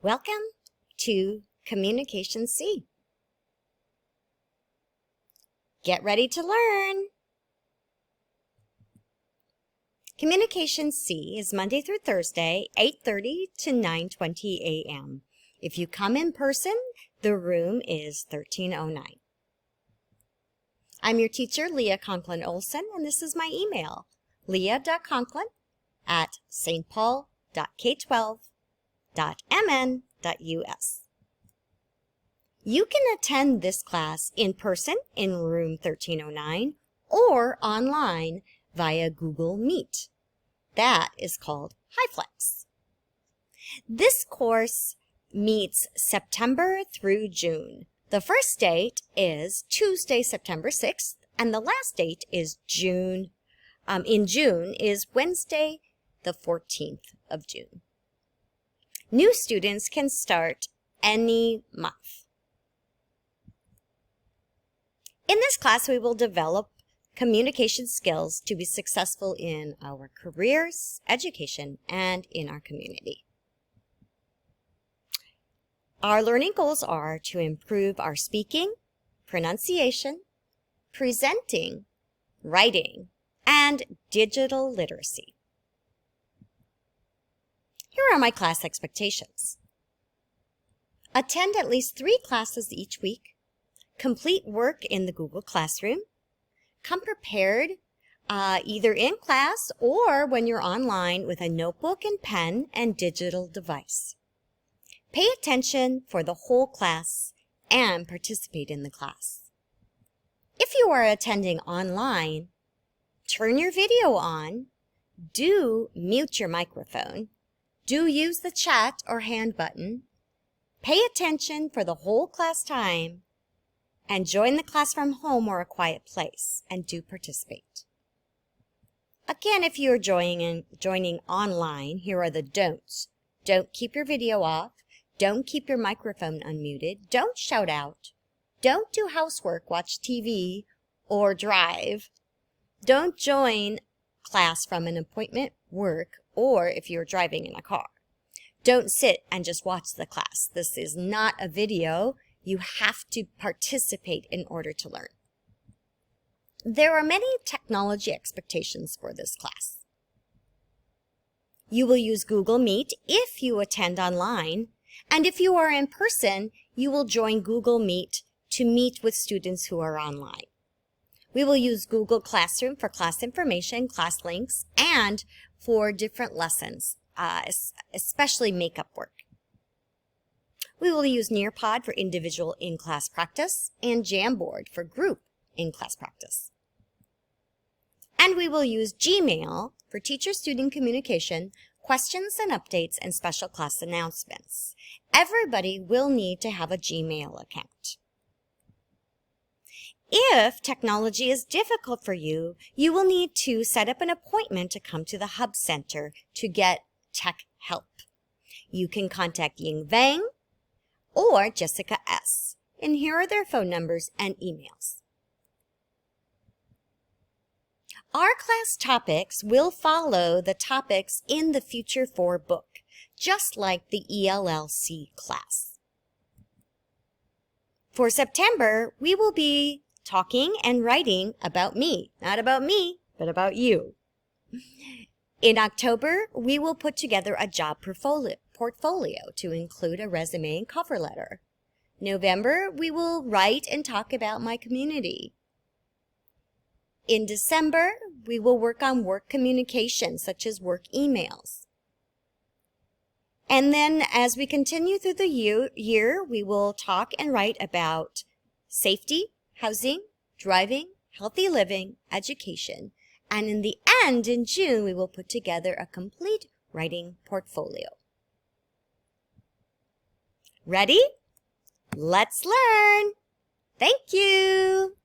Welcome to Communication C. Get ready to learn. Communication C is Monday through Thursday, 8:30 to 9:20 a.m. If you come in person, the room is 1309. I'm your teacher, Leah Conklin Olson, and this is my email, leah.conklin@stpaul.k12.mn.us. You can attend this class in person in room 1309 or online via Google Meet. That is called HyFlex. This course meets September through June. The first date is Tuesday, September 6th, and the last date is in June is Wednesday, the 14th of June. New students can start any month. In this class, we will develop communication skills to be successful in our careers, education, and in our community. Our learning goals are to improve our speaking, pronunciation, presenting, writing, and digital literacy. Here are my class expectations. Attend at least 3 classes each week. Complete work in the Google Classroom. Come prepared either in class or when you're online with a notebook and pen and digital device. Pay attention for the whole class and participate in the class. If you are attending online, turn your video on. Do mute your microphone. Do use the chat or hand button. Pay attention for the whole class time. And join the class from home or a quiet place, and do participate. Again, if you are joining online, here are the don'ts. Don't keep your video off. Don't keep your microphone unmuted. Don't shout out. Don't do housework, watch TV, or drive. Don't join class from an appointment, work, or if you're driving in a car. Don't sit and just watch the class. This is not a video. You have to participate in order to learn. There are many technology expectations for this class. You will use Google Meet if you attend online, and if you are in person, you will join Google Meet to meet with students who are online. We will use Google Classroom for class information, class links, and for different lessons, especially makeup work. We will use Nearpod for individual in-class practice and Jamboard for group in-class practice. And we will use Gmail for teacher-student communication, questions and updates, and special class announcements. Everybody will need to have a Gmail account. If technology is difficult for you, you will need to set up an appointment to come to the Hub Center to get tech help. You can contact Ying Vang or Jessica S. And here are their phone numbers and emails. Our class topics will follow the topics in the Future 4 book, just like the ELLC class. For September, we will be talking and writing about me. Not about me, but about you. In October, we will put together a job portfolio to include a resume and cover letter. November, we will write and talk about my community. In December, we will work on work communication, such as work emails. And then as we continue through the year, we will talk and write about safety, housing, driving, healthy living, education. And in the end, in June, we will put together a complete writing portfolio. Ready? Let's learn! Thank you!